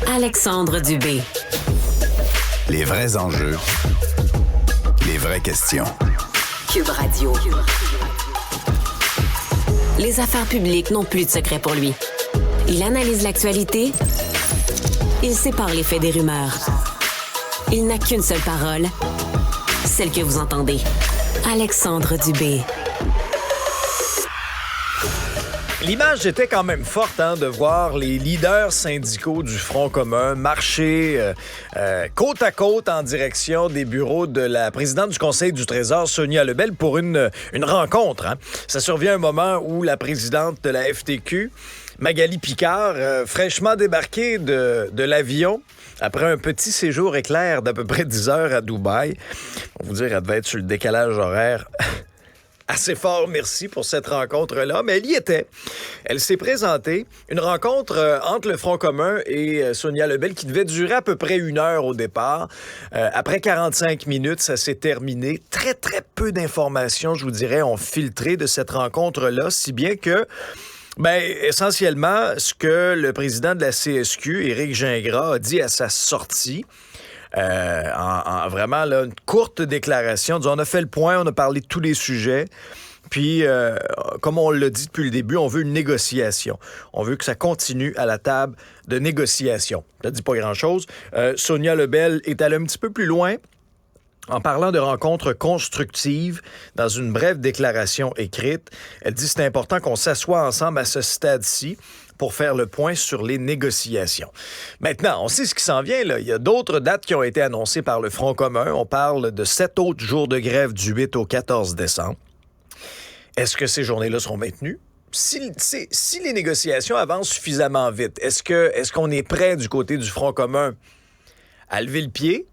Alexandre Dubé. Les vrais enjeux, les vraies questions. Cube Radio. Les affaires publiques n'ont plus de secret pour lui. Il analyse l'actualité. Il sépare les faits des rumeurs. Il n'a qu'une seule parole, celle que vous entendez. Alexandre Dubé. L'image était quand même forte de voir les leaders syndicaux du Front commun marcher côte à côte en direction des bureaux de la présidente du Conseil du Trésor, Sonia Lebel, pour une rencontre. Ça survient à un moment où la présidente de la FTQ, Magali Picard, fraîchement débarquée de l'avion, après un petit séjour éclair d'à peu près 10 heures à Dubaï, on va vous dire, elle devait être sur le décalage horaire assez fort, merci pour cette rencontre-là, mais elle y était. Elle s'est présentée. Une rencontre entre le Front commun et Sonia Lebel qui devait durer à peu près 1 heure au départ. Après 45 minutes, ça s'est terminé. Très, très peu d'informations, je vous dirais, ont filtré de cette rencontre-là, si bien que essentiellement, ce que le président de la CSQ, Éric Gingras, a dit à sa sortie, en vraiment là, une courte déclaration, disant, on a fait le point, on a parlé de tous les sujets, puis comme on l'a dit depuis le début, on veut une négociation. On veut que ça continue à la table de négociation. Ça dit pas grand-chose. Sonia Lebel est allée un petit peu plus loin en parlant de rencontres constructives dans une brève déclaration écrite. Elle dit que c'est important qu'on s'assoie ensemble à ce stade-ci pour faire le point sur les négociations. Maintenant, on sait ce qui s'en vient, là. Il y a d'autres dates qui ont été annoncées par le Front commun. On parle de 7 autres jours de grève du 8 au 14 décembre. Est-ce que ces journées-là seront maintenues? Si les négociations avancent suffisamment vite, est-ce qu'on est prêt du côté du Front commun à lever le pied,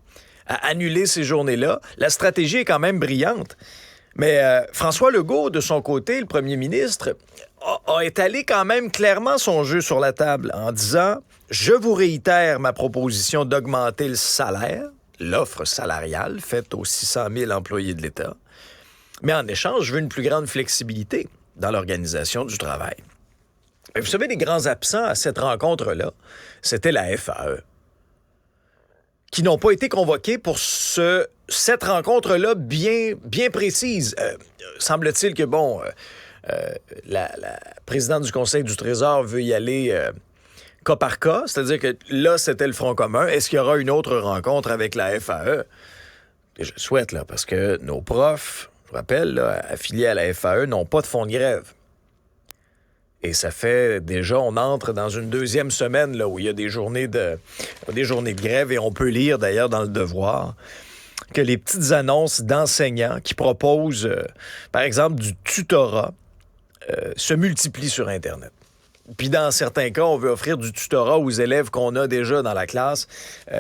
à annuler ces journées-là? La stratégie est quand même brillante. Mais François Legault, de son côté, le premier ministre, a étalé quand même clairement son jeu sur la table en disant « Je vous réitère ma proposition d'augmenter le salaire, l'offre salariale faite aux 600 000 employés de l'État, mais en échange, je veux une plus grande flexibilité dans l'organisation du travail. » Vous savez, les grands absents à cette rencontre-là, c'était la FAE, qui n'ont pas été convoqués pour cette rencontre-là bien précise. Semble-t-il que, la présidente du Conseil du Trésor veut y aller cas par cas, c'est-à-dire que là, c'était le Front commun. Est-ce qu'il y aura une autre rencontre avec la FAE? Et je le souhaite, là, parce que nos profs, je vous rappelle, là, affiliés à la FAE, n'ont pas de fonds de grève. Et ça fait déjà, on entre dans une deuxième semaine là, où il y a des journées de grève et on peut lire d'ailleurs dans Le Devoir que les petites annonces d'enseignants qui proposent, par exemple, du tutorat se multiplient sur Internet. Puis dans certains cas, on veut offrir du tutorat aux élèves qu'on a déjà dans la classe.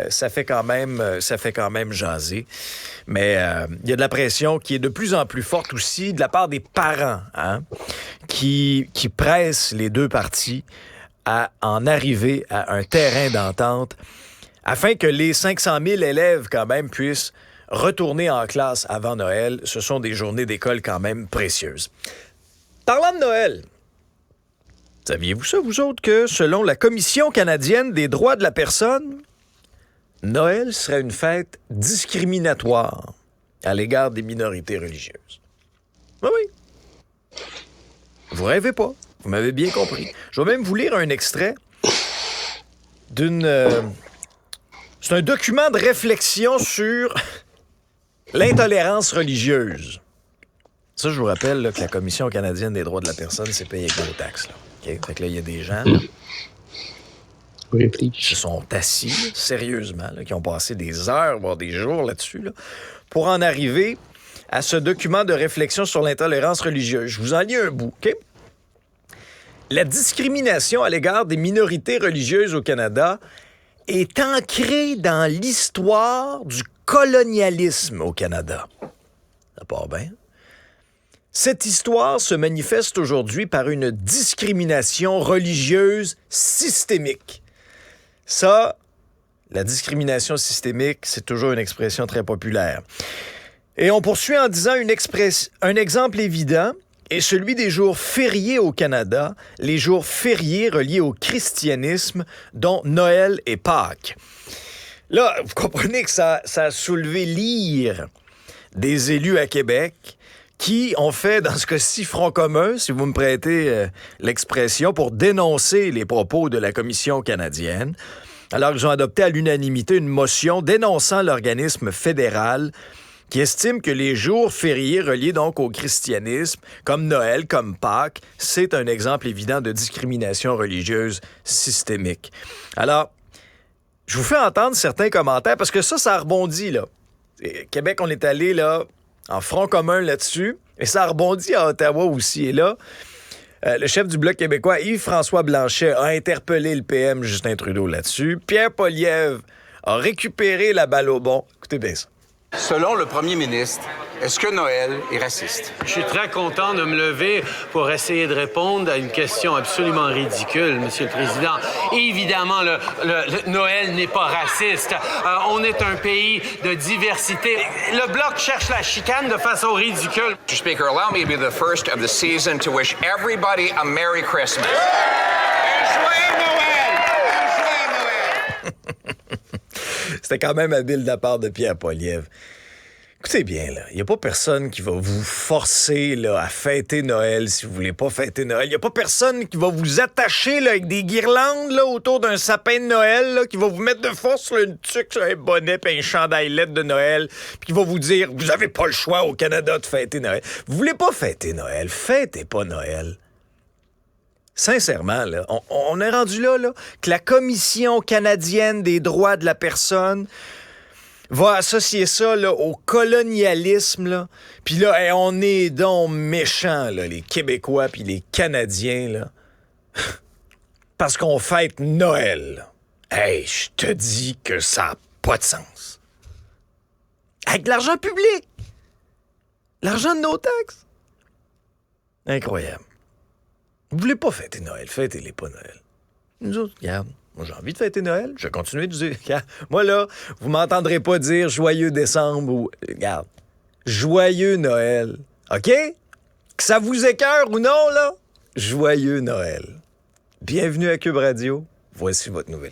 Ça fait quand même jaser. Mais il y a de la pression qui est de plus en plus forte aussi de la part des parents, qui pressent les deux parties à en arriver à un terrain d'entente afin que les 500 000 élèves quand même puissent retourner en classe avant Noël. Ce sont des journées d'école quand même précieuses. Parlant de Noël, saviez-vous ça, vous autres, que selon la Commission canadienne des droits de la personne, Noël serait une fête discriminatoire à l'égard des minorités religieuses? Oui. Vous rêvez pas. Vous m'avez bien compris. Je vais même vous lire un extrait c'est un document de réflexion sur l'intolérance religieuse. Ça, je vous rappelle là, que la Commission canadienne des droits de la personne, c'est payé avec nos taxes. Là. Okay? Fait que là, il y a des gens qui se sont assis, sérieusement, là, qui ont passé des heures, voire des jours là-dessus, là, pour en arriver à ce document de réflexion sur l'intolérance religieuse. Je vous en lis un bout, OK? La discrimination à l'égard des minorités religieuses au Canada est ancrée dans l'histoire du colonialisme au Canada. Ça part bien. Cette histoire se manifeste aujourd'hui par une discrimination religieuse systémique. Ça, la discrimination systémique, c'est toujours une expression très populaire. Et on poursuit en disant un exemple évident est celui des jours fériés au Canada, les jours fériés reliés au christianisme, dont Noël et Pâques. Là, vous comprenez que ça a soulevé l'ire des élus à Québec qui ont fait, dans ce cas-ci, front commun, si vous me prêtez l'expression, pour dénoncer les propos de la Commission canadienne, alors qu'ils ont adopté à l'unanimité une motion dénonçant l'organisme fédéral qui estime que les jours fériés reliés donc au christianisme, comme Noël, comme Pâques, c'est un exemple évident de discrimination religieuse systémique. Alors, je vous fais entendre certains commentaires, parce que ça rebondit, là. Québec, on est allé, là, en front commun là-dessus, et ça rebondit à Ottawa aussi. Et là, le chef du Bloc québécois, Yves-François Blanchet, a interpellé le PM Justin Trudeau là-dessus. Pierre Poilievre a récupéré la balle au bon. Écoutez bien ça. Selon le premier ministre, est-ce que Noël est raciste? Je suis très content de me lever pour essayer de répondre à une question absolument ridicule, Monsieur le Président. Évidemment, le Noël n'est pas raciste. On est un pays de diversité. Le Bloc cherche la chicane de façon ridicule. Mr. Speaker, allow me to be the first of the season to wish everybody a Merry Christmas. C'était quand même habile de la part de Pierre Poilievre. Écoutez bien, là, il n'y a pas personne qui va vous forcer là, à fêter Noël si vous voulez pas fêter Noël. Il n'y a pas personne qui va vous attacher là, avec des guirlandes là, autour d'un sapin de Noël, là, qui va vous mettre de force sur une tuque, sur un bonnet puis un chandail LED de Noël, puis qui va vous dire « Vous n'avez pas le choix au Canada de fêter Noël. » Vous voulez pas fêter Noël, fêtez pas Noël. Sincèrement, là, on est rendu là, que la Commission canadienne des droits de la personne va associer ça là, au colonialisme. Là. Puis là, on est donc méchants, là, les Québécois puis les Canadiens, là, parce qu'on fête Noël. Hey, je te dis que ça n'a pas de sens. Avec de l'argent public. L'argent de nos taxes. Incroyable. Vous voulez pas fêter Noël, fêtez-les pas Noël. Nous autres, regarde, moi j'ai envie de fêter Noël, je vais continuer de dire, regarde, moi là, vous m'entendrez pas dire Joyeux décembre ou, regarde, Joyeux Noël, OK? Que ça vous écœure ou non, là, Joyeux Noël. Bienvenue à Cube Radio, voici votre nouvelle.